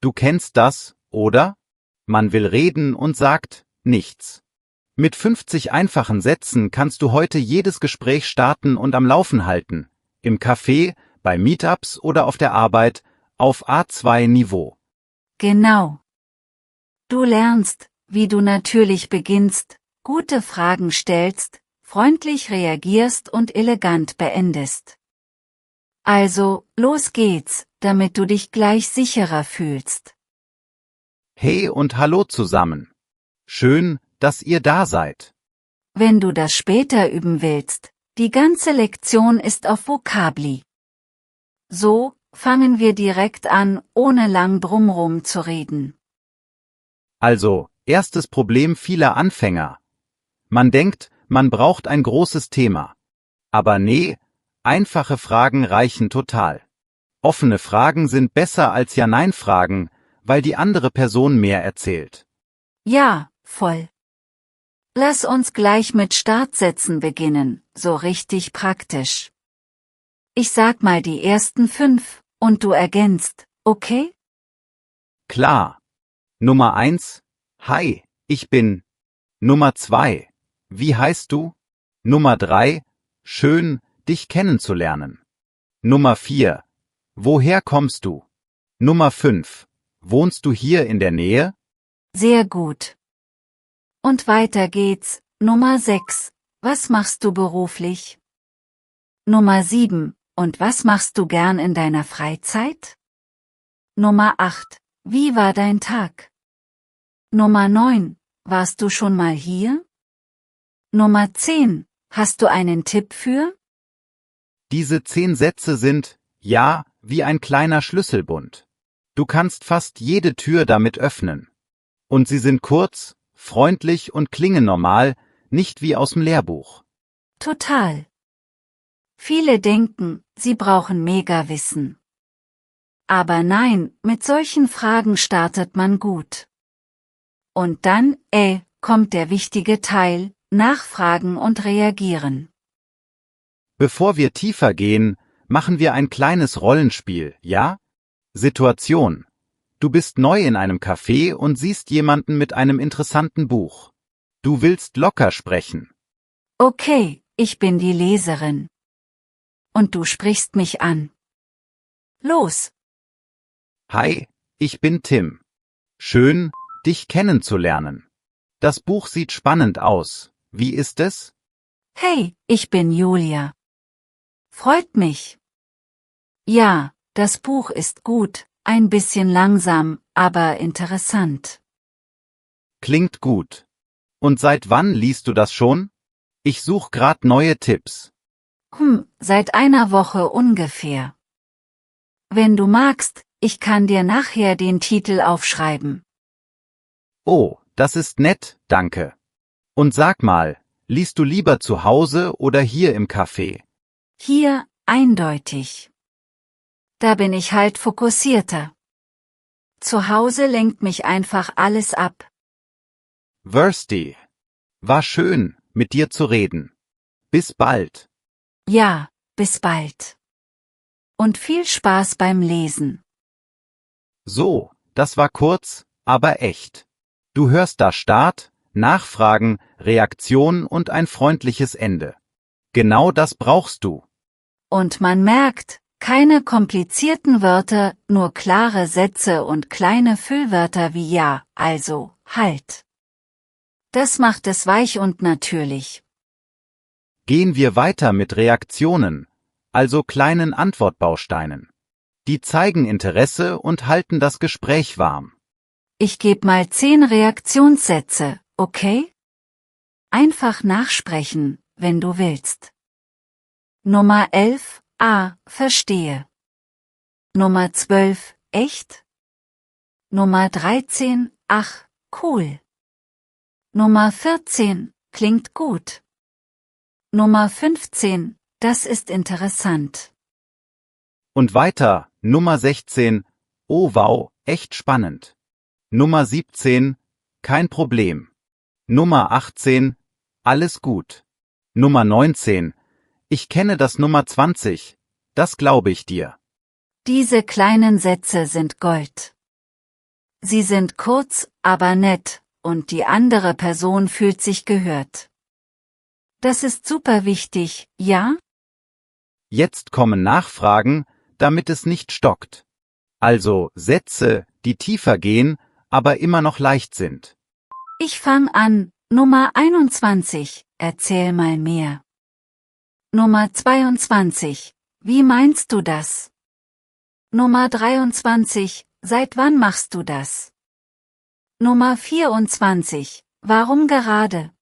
Du kennst das, oder? Man will reden und sagt nichts. Mit 50 einfachen Sätzen kannst du heute jedes Gespräch starten und am Laufen halten. Im Café, bei Meetups oder auf der Arbeit, auf A2-Niveau. Genau. Du lernst, wie du natürlich beginnst, gute Fragen stellst, freundlich reagierst und elegant beendest. Also, los geht's, damit du dich gleich sicherer fühlst. Hey und hallo zusammen. Schön, dass ihr da seid. Wenn du das später üben willst, die ganze Lektion ist auf Vokabli. So, fangen wir direkt an, ohne lang drumrum zu reden. Also, erstes Problem vieler Anfänger. Man denkt, man braucht ein großes Thema. Aber nee, einfache Fragen reichen total. Offene Fragen sind besser als Ja-Nein-Fragen, weil die andere Person mehr erzählt. Ja, voll. Lass uns gleich mit Startsätzen beginnen, so richtig praktisch. Ich sag mal die ersten 5, und du ergänzt, okay? Klar. Nummer 1. Hi, ich bin. Nummer 2. Wie heißt du? Nummer 3. Schön, dich kennenzulernen. Nummer 4. Woher kommst du? Nummer 5. Wohnst du hier in der Nähe? Sehr gut. Und weiter geht's, Nummer 6. Was machst du beruflich? Nummer 7. Und was machst du gern in deiner Freizeit? Nummer 8. Wie war dein Tag? Nummer 9. Warst du schon mal hier? Nummer 10. Hast du einen Tipp für? Diese 10 Sätze sind, ja, wie ein kleiner Schlüsselbund. Du kannst fast jede Tür damit öffnen. Und sie sind kurz, freundlich und klingen normal, nicht wie aus dem Lehrbuch. Total. Viele denken, sie brauchen Mega-Wissen. Aber nein, mit solchen Fragen startet man gut. Und dann, kommt der wichtige Teil, nachfragen und reagieren. Bevor wir tiefer gehen, machen wir ein kleines Rollenspiel, ja? Situation. Du bist neu in einem Café und siehst jemanden mit einem interessanten Buch. Du willst locker sprechen. Okay, ich bin die Leserin. Und du sprichst mich an. Los! Hi, ich bin Tim. Schön, dich kennenzulernen. Das Buch sieht spannend aus. Wie ist es? Hey, ich bin Julia. Freut mich. Ja, das Buch ist gut, ein bisschen langsam, aber interessant. Klingt gut. Und seit wann liest du das schon? Ich suche grad neue Tipps. Seit einer Woche ungefähr. Wenn du magst, ich kann dir nachher den Titel aufschreiben. Oh, das ist nett, danke. Und sag mal, liest du lieber zu Hause oder hier im Café? Hier, eindeutig. Da bin ich halt fokussierter. Zu Hause lenkt mich einfach alles ab. Versti. War schön, mit dir zu reden. Bis bald. Ja, bis bald. Und viel Spaß beim Lesen. So, das war kurz, aber echt. Du hörst da Start, Nachfragen, Reaktion und ein freundliches Ende. Genau das brauchst du. Und man merkt, keine komplizierten Wörter, nur klare Sätze und kleine Füllwörter wie ja, also, halt. Das macht es weich und natürlich. Gehen wir weiter mit Reaktionen, also kleinen Antwortbausteinen. Die zeigen Interesse und halten das Gespräch warm. Ich gebe mal 10 Reaktionssätze, okay? Einfach nachsprechen, wenn du willst. Nummer 11, verstehe. Nummer 12, echt? Nummer 13, ach, cool. Nummer 14, klingt gut. Nummer 15, das ist interessant. Und weiter, Nummer 16, oh wow, echt spannend. Nummer 17, kein Problem. Nummer 18, alles gut. Nummer 19, ich kenne das Nummer 20, das glaube ich dir. Diese kleinen Sätze sind Gold. Sie sind kurz, aber nett, und die andere Person fühlt sich gehört. Das ist super wichtig, ja? Jetzt kommen Nachfragen, damit es nicht stockt. Also Sätze, die tiefer gehen, aber immer noch leicht sind. Ich fang an, Nummer 21, erzähl mal mehr. Nummer 22, wie meinst du das? Nummer 23, seit wann machst du das? Nummer 24, warum gerade?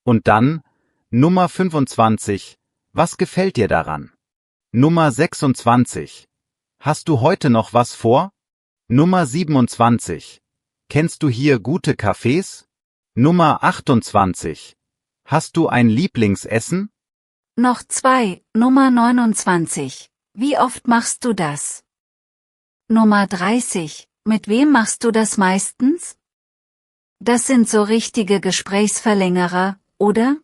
Und dann, Nummer 25, was gefällt dir daran? Nummer 26, hast du heute noch was vor? Nummer 27, kennst du hier gute Cafés? Nummer 28, hast du ein Lieblingsessen? Noch zwei, Nummer 29, wie oft machst du das? Nummer 30, mit wem machst du das meistens? Das sind so richtige Gesprächsverlängerer, oder?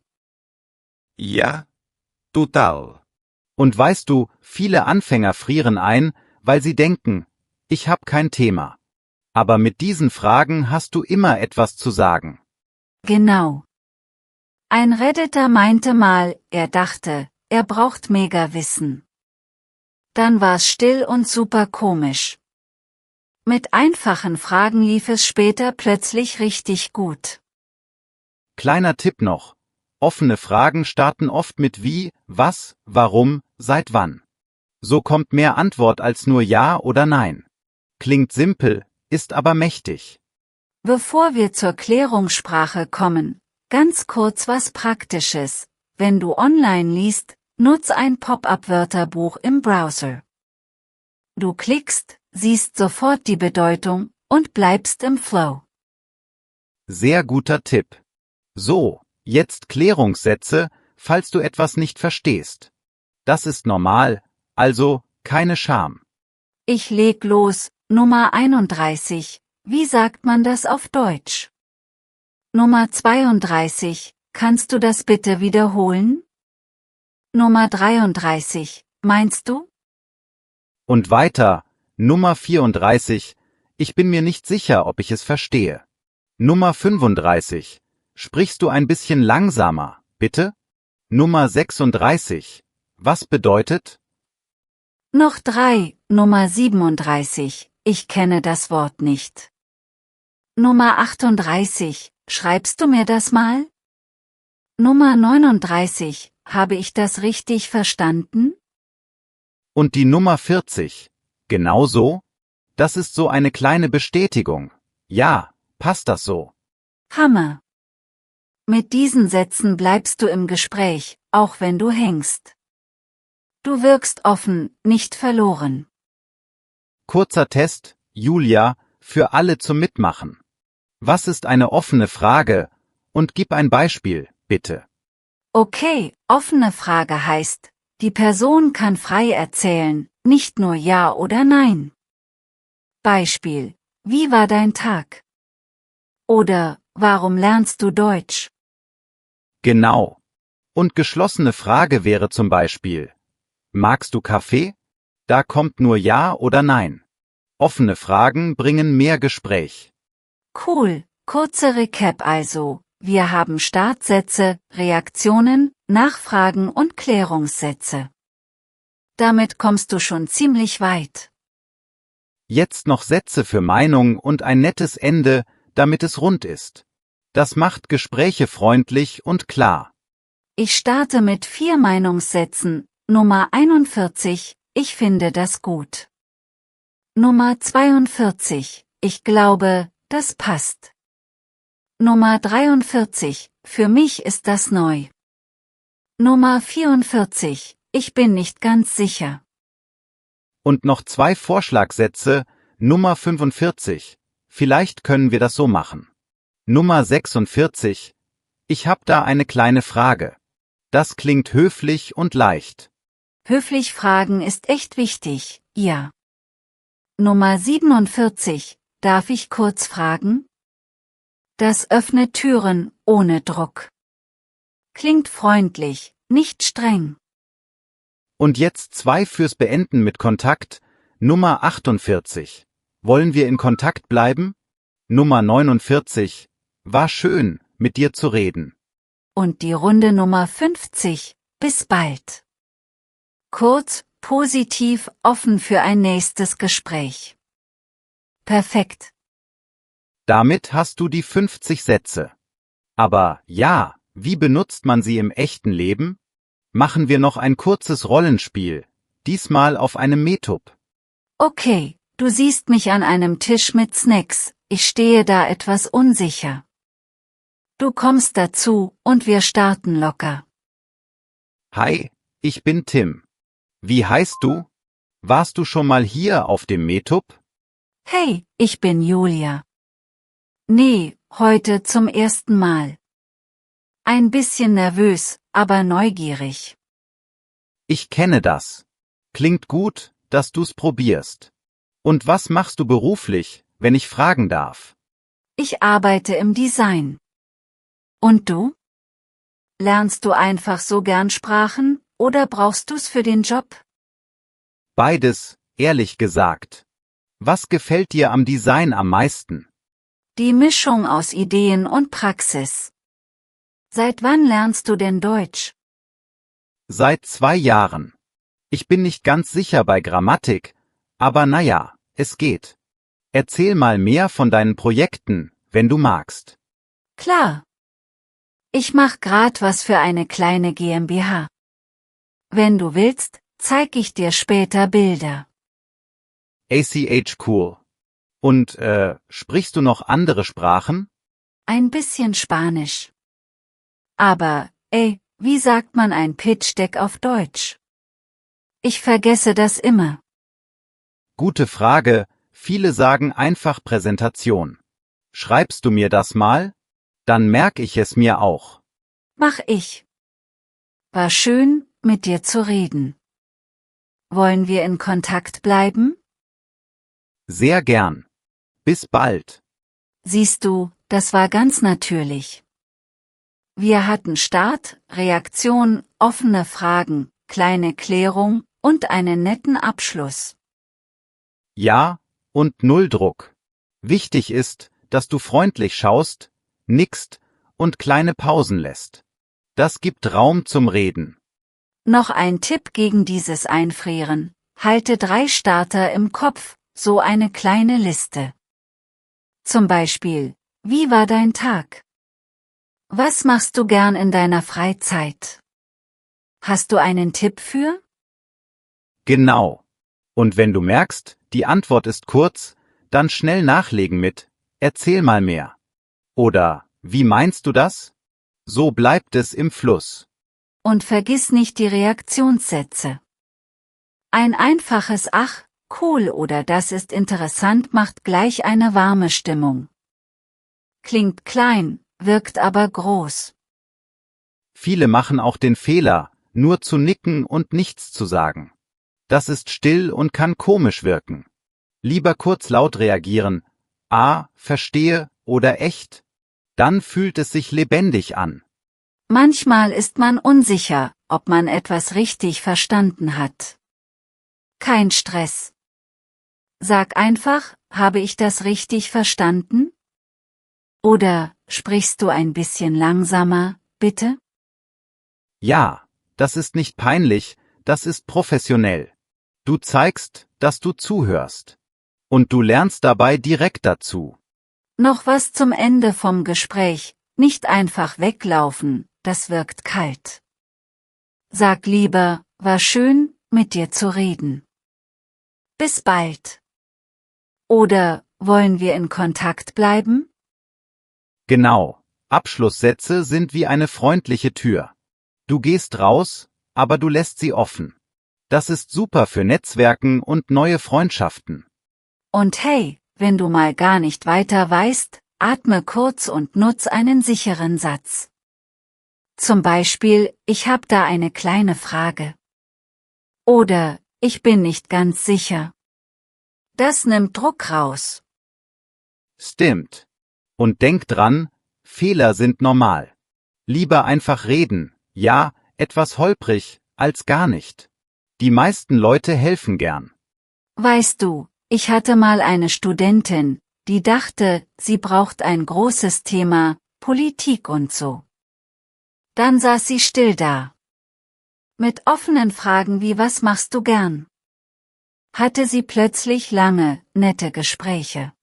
Ja, total. Und weißt du, viele Anfänger frieren ein, weil sie denken, ich hab kein Thema. Aber mit diesen Fragen hast du immer etwas zu sagen. Genau. Ein Redditor meinte mal, er dachte, er braucht mega Wissen. Dann war's still und super komisch. Mit einfachen Fragen lief es später plötzlich richtig gut. Kleiner Tipp noch. Offene Fragen starten oft mit wie, was, warum, seit wann. So kommt mehr Antwort als nur Ja oder Nein. Klingt simpel, ist aber mächtig. Bevor wir zur Klärungssprache kommen, ganz kurz was Praktisches. Wenn du online liest, nutz ein Pop-up-Wörterbuch im Browser. Du klickst, siehst sofort die Bedeutung und bleibst im Flow. Sehr guter Tipp. So, jetzt Klärungssätze, falls du etwas nicht verstehst. Das ist normal, also keine Scham. Ich leg los, Nummer 31, wie sagt man das auf Deutsch? Nummer 32, kannst du das bitte wiederholen? Nummer 33, meinst du? Und weiter, Nummer 34, ich bin mir nicht sicher, ob ich es verstehe. Nummer 35, sprichst du ein bisschen langsamer, bitte? Nummer 36, was bedeutet? Noch drei, Nummer 37, ich kenne das Wort nicht. Nummer 38, schreibst du mir das mal? Nummer 39, habe ich das richtig verstanden? Und die Nummer 40, genau so? Das ist so eine kleine Bestätigung. Ja, passt das so? Hammer! Mit diesen Sätzen bleibst du im Gespräch, auch wenn du hängst. Du wirkst offen, nicht verloren. Kurzer Test, Julia, für alle zum Mitmachen. Was ist eine offene Frage? Und gib ein Beispiel, bitte. Okay, offene Frage heißt, die Person kann frei erzählen, nicht nur Ja oder Nein. Beispiel: Wie war dein Tag? Oder, warum lernst du Deutsch? Genau. Und geschlossene Frage wäre zum Beispiel: Magst du Kaffee? Da kommt nur Ja oder Nein. Offene Fragen bringen mehr Gespräch. Cool, kurze Recap also. Wir haben Startsätze, Reaktionen, Nachfragen und Klärungssätze. Damit kommst du schon ziemlich weit. Jetzt noch Sätze für Meinung und ein nettes Ende, damit es rund ist. Das macht Gespräche freundlich und klar. Ich starte mit 4 Meinungssätzen. Nummer 41, ich finde das gut. Nummer 42, ich glaube, das passt. Nummer 43, für mich ist das neu. Nummer 44, ich bin nicht ganz sicher. Und noch 2 Vorschlagsätze, Nummer 45, vielleicht können wir das so machen. Nummer 46, ich hab da eine kleine Frage. Das klingt höflich und leicht. Höflich fragen ist echt wichtig, ja. Nummer 47, darf ich kurz fragen? Das öffnet Türen, ohne Druck. Klingt freundlich, nicht streng. Und jetzt 2 fürs Beenden mit Kontakt, Nummer 48. Wollen wir in Kontakt bleiben? Nummer 49. War schön, mit dir zu reden. Und die Runde Nummer 50. Bis bald. Kurz, positiv, offen für ein nächstes Gespräch. Perfekt. Damit hast du die 50 Sätze. Aber ja, wie benutzt man sie im echten Leben? Machen wir noch ein kurzes Rollenspiel, diesmal auf einem Metub. Okay, du siehst mich an einem Tisch mit Snacks, ich stehe da etwas unsicher. Du kommst dazu, und wir starten locker. Hi, ich bin Tim. Wie heißt du? Warst du schon mal hier auf dem Metub? Hey, ich bin Julia. Nee, heute zum ersten Mal. Ein bisschen nervös, aber neugierig. Ich kenne das. Klingt gut, dass du's probierst. Und was machst du beruflich, wenn ich fragen darf? Ich arbeite im Design. Und du? Lernst du einfach so gern Sprachen, oder brauchst du's für den Job? Beides, ehrlich gesagt. Was gefällt dir am Design am meisten? Die Mischung aus Ideen und Praxis. Seit wann lernst du denn Deutsch? Seit 2 Jahren. Ich bin nicht ganz sicher bei Grammatik, aber naja, es geht. Erzähl mal mehr von deinen Projekten, wenn du magst. Klar. Ich mach grad was für eine kleine GmbH. Wenn du willst, zeig ich dir später Bilder. ACH cool. Und, sprichst du noch andere Sprachen? Ein bisschen Spanisch. Aber, wie sagt man ein Pitch Deck auf Deutsch? Ich vergesse das immer. Gute Frage, viele sagen einfach Präsentation. Schreibst du mir das mal? Dann merk ich es mir auch. Mach ich. War schön, mit dir zu reden. Wollen wir in Kontakt bleiben? Sehr gern. Bis bald. Siehst du, das war ganz natürlich. Wir hatten Start, Reaktion, offene Fragen, kleine Klärung und einen netten Abschluss. Ja, und null Druck. Wichtig ist, dass du freundlich schaust, nickst und kleine Pausen lässt. Das gibt Raum zum Reden. Noch ein Tipp gegen dieses Einfrieren. Halte 3 Starter im Kopf, so eine kleine Liste. Zum Beispiel, wie war dein Tag? Was machst du gern in deiner Freizeit? Hast du einen Tipp für? Genau. Und wenn du merkst, die Antwort ist kurz, dann schnell nachlegen mit, erzähl mal mehr. Oder, wie meinst du das? So bleibt es im Fluss. Und vergiss nicht die Reaktionssätze. Ein einfaches Ach, cool oder das ist interessant macht gleich eine warme Stimmung. Klingt klein, wirkt aber groß. Viele machen auch den Fehler, nur zu nicken und nichts zu sagen. Das ist still und kann komisch wirken. Lieber kurz laut reagieren, verstehe oder echt. Dann fühlt es sich lebendig an. Manchmal ist man unsicher, ob man etwas richtig verstanden hat. Kein Stress. Sag einfach, habe ich das richtig verstanden? Oder, sprichst du ein bisschen langsamer, bitte? Ja, das ist nicht peinlich, das ist professionell. Du zeigst, dass du zuhörst. Und du lernst dabei direkt dazu. Noch was zum Ende vom Gespräch, nicht einfach weglaufen, das wirkt kalt. Sag lieber, war schön, mit dir zu reden. Bis bald. Oder, wollen wir in Kontakt bleiben? Genau, Abschlusssätze sind wie eine freundliche Tür. Du gehst raus, aber du lässt sie offen. Das ist super für Netzwerken und neue Freundschaften. Und hey, wenn du mal gar nicht weiter weißt, atme kurz und nutz einen sicheren Satz. Zum Beispiel, ich hab da eine kleine Frage. Oder, ich bin nicht ganz sicher. Das nimmt Druck raus. Stimmt. Und denk dran, Fehler sind normal. Lieber einfach reden, ja, etwas holprig, als gar nicht. Die meisten Leute helfen gern. Weißt du, Ich hatte mal eine Studentin, die dachte, sie braucht ein großes Thema, Politik und so. Dann saß sie still da. Mit offenen Fragen wie „Was machst du gern?" hatte sie plötzlich lange, nette Gespräche.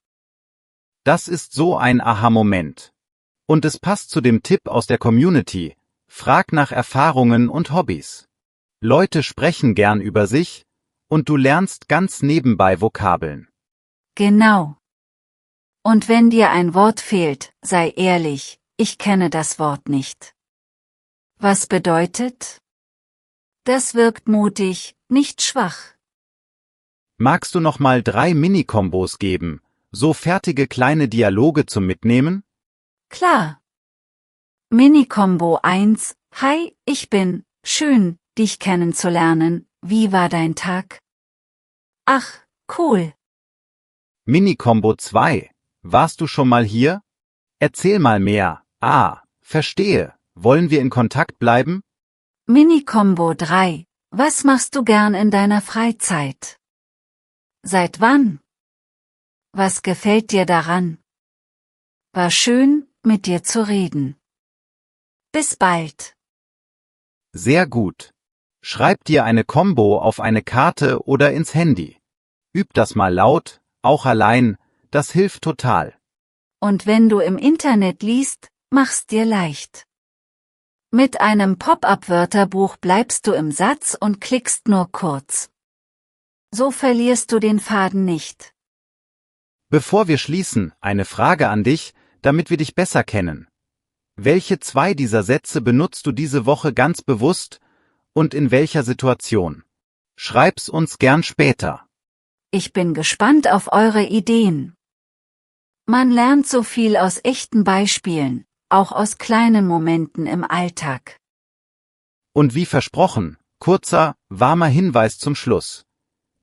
Das ist so ein Aha-Moment. Und es passt zu dem Tipp aus der Community: Frag nach Erfahrungen und Hobbys. Leute sprechen gern über sich, und du lernst ganz nebenbei Vokabeln. Genau. Und wenn dir ein Wort fehlt, sei ehrlich, ich kenne das Wort nicht. Was bedeutet? Das wirkt mutig, nicht schwach. Magst du noch mal 3 Mini-Kombos geben, so fertige kleine Dialoge zum Mitnehmen? Klar. Mini-Kombo 1: Hi, ich bin, schön, dich kennenzulernen, wie war dein Tag? Ach, cool. Mini-Kombo 2: Warst du schon mal hier? Erzähl mal mehr. Ah, verstehe. Wollen wir in Kontakt bleiben? Mini-Kombo 3: Was machst du gern in deiner Freizeit? Seit wann? Was gefällt dir daran? War schön, mit dir zu reden. Bis bald. Sehr gut. Schreib dir eine Kombo auf eine Karte oder ins Handy. Üb das mal laut, auch allein, das hilft total. Und wenn du im Internet liest, mach's dir leicht. Mit einem Pop-up-Wörterbuch bleibst du im Satz und klickst nur kurz. So verlierst du den Faden nicht. Bevor wir schließen, eine Frage an dich, damit wir dich besser kennen. Welche 2 dieser Sätze benutzt du diese Woche ganz bewusst und in welcher Situation? Schreib's uns gern später. Ich bin gespannt auf eure Ideen. Man lernt so viel aus echten Beispielen, auch aus kleinen Momenten im Alltag. Und wie versprochen, kurzer, warmer Hinweis zum Schluss.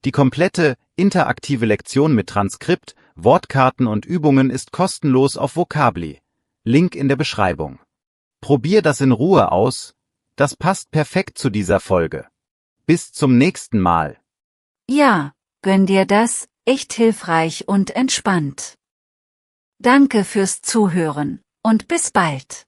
Die komplette, interaktive Lektion mit Transkript, Wortkarten und Übungen ist kostenlos auf Vocably. Link in der Beschreibung. Probier das in Ruhe aus, das passt perfekt zu dieser Folge. Bis zum nächsten Mal. Ja, gönn dir das, echt hilfreich und entspannt. Danke fürs Zuhören und bis bald.